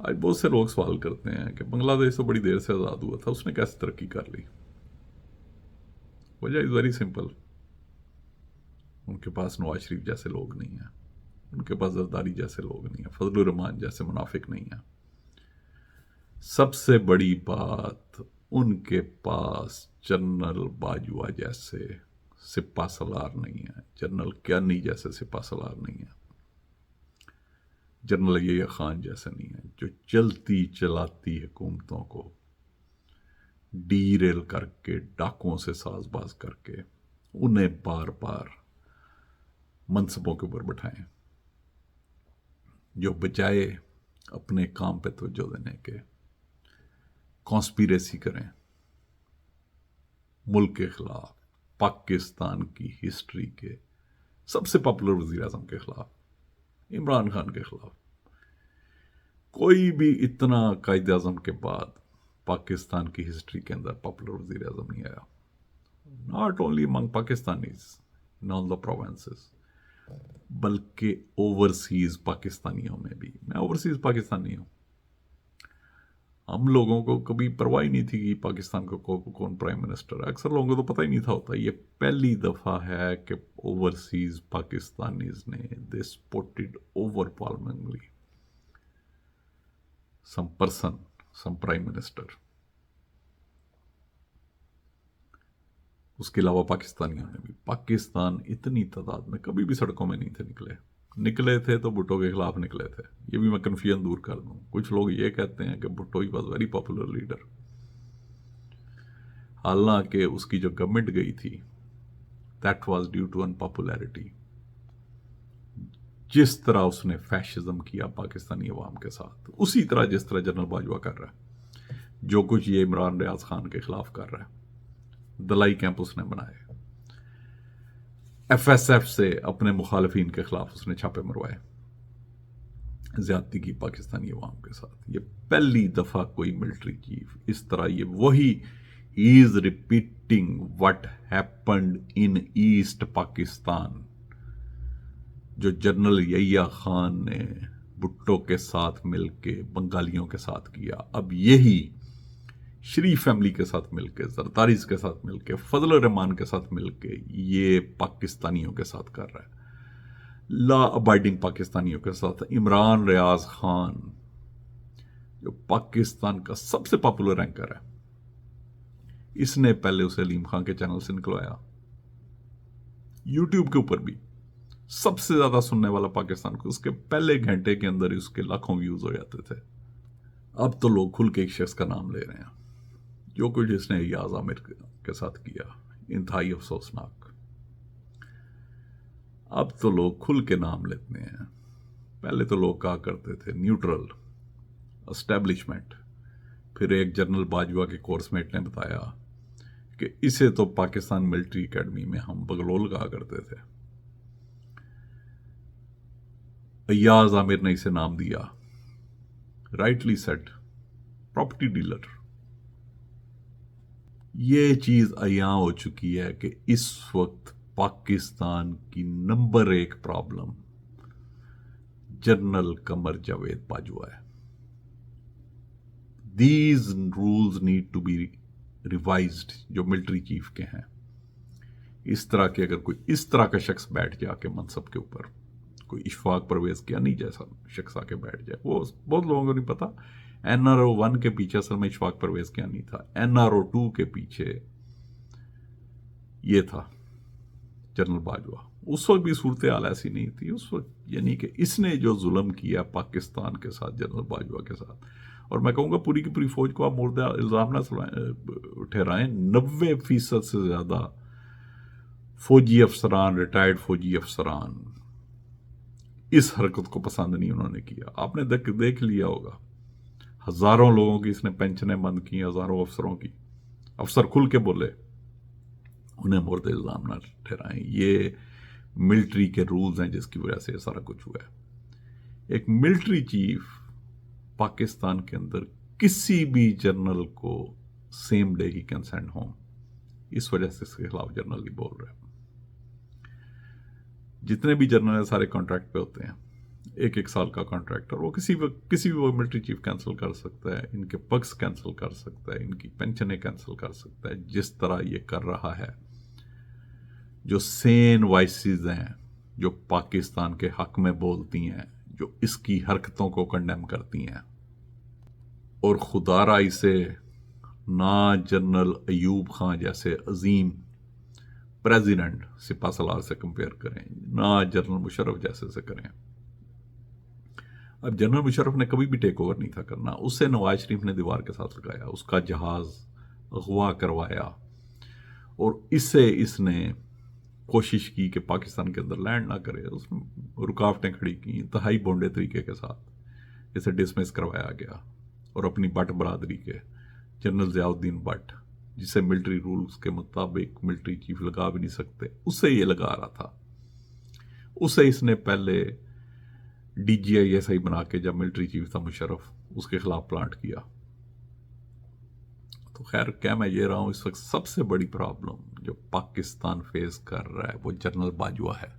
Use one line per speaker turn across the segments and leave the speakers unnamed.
आज बहुत से लोग सवाल करते हैं कि बांग्लादेश तो बड़ी देर से आज़ाद हुआ था, उसने कैसे तरक्की कर ली। वजह इज़ वेरी सिंपल। उनके पास नवाज शरीफ जैसे लोग नहीं हैं, उनके पास जरदारी जैसे लोग नहीं हैं, फजलुर रहमान जैसे मुनाफिक नहीं हैं। सबसे बड़ी बात, उनके पास जनरल बाजवा जैसे सिपा सलार नहीं है, जनरल क्यानी जैसे सिपा सलार नहीं है, जनरल यहिया खान जैसे नहीं है, जो चलती चलाती हुकूमतों को डीरेल करके, डाकुओं से साजबाज करके उन्हें बार बार मनसबों के ऊपर बैठाएं, जो बजाय अपने काम पे तवज्जो देने के कॉन्स्पिरेसी करें मुल्क के खिलाफ, पाकिस्तान की हिस्ट्री के सबसे पॉपुलर वजीर आजम के खिलाफ, इमरान खान के खिलाफ। कोई भी इतना कायद आजम के बाद पाकिस्तान की हिस्ट्री के अंदर पॉपुलर वजीर आजम नहीं आया। Not only among Pakistanis in all the provinces, बल्कि ओवरसीज पाकिस्तानियों में भी। मैं ओवरसीज पाकिस्तानी हूं। हम लोगों को कभी परवाह ही नहीं थी कि पाकिस्तान को कौन प्राइम मिनिस्टर है। अक्सर लोगों को तो पता ही नहीं था होता। ये पहली दफा है कि ओवरसीज पाकिस्तानीज ने they supported overwhelmingly some person, some prime minister। उसके अलावा पाकिस्तानियों ने भी, पाकिस्तान इतनी तादाद में कभी भी सड़कों में नहीं थे निकले थे तो भुट्टो के खिलाफ निकले थे। ये भी मैं कन्फ्यूजन दूर कर दूं। कुछ लोग ये कहते हैं कि Bhutto he was very popular leader, हालांकि उसकी जो गवर्नमेंट गई थी दैट वाज ड्यू टू अनपॉपुलैरिटी। जिस तरह उसने फैशिज्म किया पाकिस्तानी अवाम के साथ, उसी तरह जिस तरह जनरल बाजवा कर रहा है, जो कुछ ये इमरान रियाज खान के खिलाफ कर रहा है। दलाई कैंप उसने बनाए, एफएसएफ से अपने मुखालफिन के खिलाफ उसने छापे मरवाए, ज्यादती की पाकिस्तानी अवाम के साथ। ये पहली दफा कोई मिलिट्री चीफ इस तरह, ये वही is repeating what happened in east Pakistan, जो जनरल यहिया खान ने भुट्टो के साथ मिलके बंगालियों के साथ किया, अब यही शरीफ फैमिली के साथ मिलके, जरदारीज के साथ मिलके, फजल रहमान के साथ मिलके ये पाकिस्तानियों के साथ कर रहा है। लॉ अबाइडिंग पाकिस्तानियों के साथ। इमरान रियाज खान जो पाकिस्तान का सबसे पॉपुलर एंकर है, इसने पहले उसे अलीम खान के चैनल से निकलवाया, यूट्यूब के ऊपर भी सबसे ज्यादा सुनने वाला पाकिस्तान को, उसके पहले घंटे के अंदर ही उसके लाखों व्यूज हो जाते थे। अब तो लोग खुल के एक शख्स का नाम ले रहे हैं, जो कुछ इसने याज आमिर के साथ किया इंतहाई अफसोसनाक। अब तो लोग खुल के नाम लेते हैं। पहले तो लोग कहा करते थे न्यूट्रल, एस्टेब्लिशमेंट। फिर एक जनरल बाजवा के कोर्समेट ने बताया कि इसे तो पाकिस्तान मिलिट्री एकेडमी में हम बगलोल कहा करते थे। अय्याज आमिर ने इसे नाम दिया, राइटली सेड, प्रॉपर्टी डीलर। ये चीज अयां हो चुकी है कि इस वक्त पाकिस्तान की number 1 problem general Qamar Javed Bajwa है। These rules need to be revised, जो मिलिट्री चीफ के हैं। इस तरह के अगर कोई इस तरह का शख्स बैठ जाके मनसब के ऊपर, कोई इशफाक परवेज कियानी जैसा शख्स आके बैठ जाए, वो बहुत लोगों को नहीं पता। एनआरओ 1 के पीछे असल में इशफाक परवेज कियानी था, एनआरओ 2 के पीछे ये था जनरल बाजवा। उस वक्त भी सूरत हाल ऐसी नहीं थी उस वक्त, यानी कि इसने जो जुल्म किया पाकिस्तान के साथ जनरल बाजवा के साथ, और मैं कहूँगा पूरी की पूरी फौज को आप मुर्दा इल्ज़ाम ना ठहराएं, 90% से ज़्यादा फौजी अफसरान, रिटायर्ड फौजी अफसरान इस हरकत को पसंद नहीं उन्होंने किया। आपने देख लिया होगा, हजारों लोगों की इसने पेंशनें बंद की, हजारों अफसरों की। अफसर खुल के बोले, उन्हें मुर्द इल्जाम ना ठहराएं। ये मिलिट्री के रूल्स हैं जिसकी वजह से सारा कुछ हुआ है। एक मिलिट्री चीफ पाकिस्तान के अंदर किसी भी जनरल को same day he can send home, इस वजह से इसके खिलाफ जनरल ही बोल रहे हैं। जितने भी जनरल सारे कॉन्ट्रैक्ट पे होते हैं, एक एक साल का कॉन्ट्रैक्ट, और वो किसी भी वो मिलिट्री चीफ कैंसिल कर सकता है, इनके पक्स कैंसिल कर सकता है, इनकी पेंशनें कैंसिल कर सकता है। जिस तरह ये कर रहा है, जो सेन वॉइसेस हैं जो पाकिस्तान के हक में बोलती हैं, जो इसकी हरकतों को कंडेम करती हैं, और खुदारा इसे ना जनरल अयूब खान जैसे अजीम प्रेसिडेंट सिपा सलार से कंपेयर करें, ना जनरल मुशर्रफ जैसे से करें। अब जनरल मुशर्रफ ने कभी भी टेक ओवर नहीं था करना, उससे नवाज शरीफ ने दीवार के साथ लगाया, उसका जहाज अगवा करवाया, और इससे इसने कोशिश की कि पाकिस्तान के अंदर लैंड ना करे। उसमें रुकावटें खड़ी की इंतहाई बोंडे तरीके के साथ, इसे डिसमिस करवाया गया, और अपनी भट्ट बरादरी के जनरल ज़ियाउद्दीन भट्ट, जिसे मिलिट्री रूल्स के मुताबिक मिलिट्री चीफ लगा भी नहीं सकते, उससे ये लगा रहा था। उसे इसने पहले DGISI बना के, जब मिलिट्री चीफ था मुशर्रफ, उसके खिलाफ प्लांट किया। तो खैर, क्या मैं ये रहा हूं, इस वक्त सबसे बड़ी प्रॉब्लम जो पाकिस्तान फेस कर रहा है वो जनरल बाजवा है।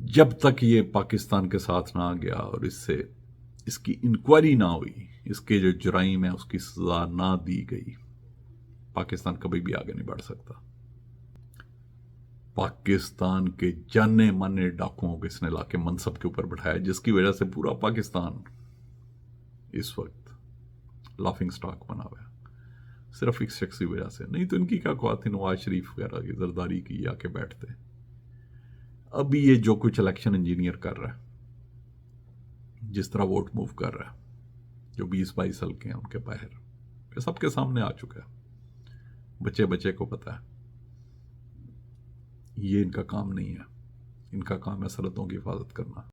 जब तक ये पाकिस्तान के साथ ना गया और इसकी इंक्वायरी ना हुई, इसके जो जुराइम है उसकी सजा ना दी गई, पाकिस्तान कभी भी आगे नहीं बढ़ सकता। पाकिस्तान के जाने माने डाकुओं को इसने लाके मनसब के ऊपर बैठाया, जिसकी वजह से पूरा पाकिस्तान इस वक्त लाफिंग स्टॉक बना हुआ है, सिर्फ एक शख्स की वजह से। नहीं तो इनकी क्या औकात थी नवाज शरीफ वगैरह की जरदारी की आके बैठते। अभी ये जो कुछ इलेक्शन इंजीनियर कर रहा है, जिस तरह वोट मूव कर रहा है, जो 20-22 हल्के हैं उनके बाहर, ये सबके सामने आ चुका है, बच्चे बच्चे को पता है। ये इनका काम नहीं है, इनका काम है सरहदों की हिफाजत करना।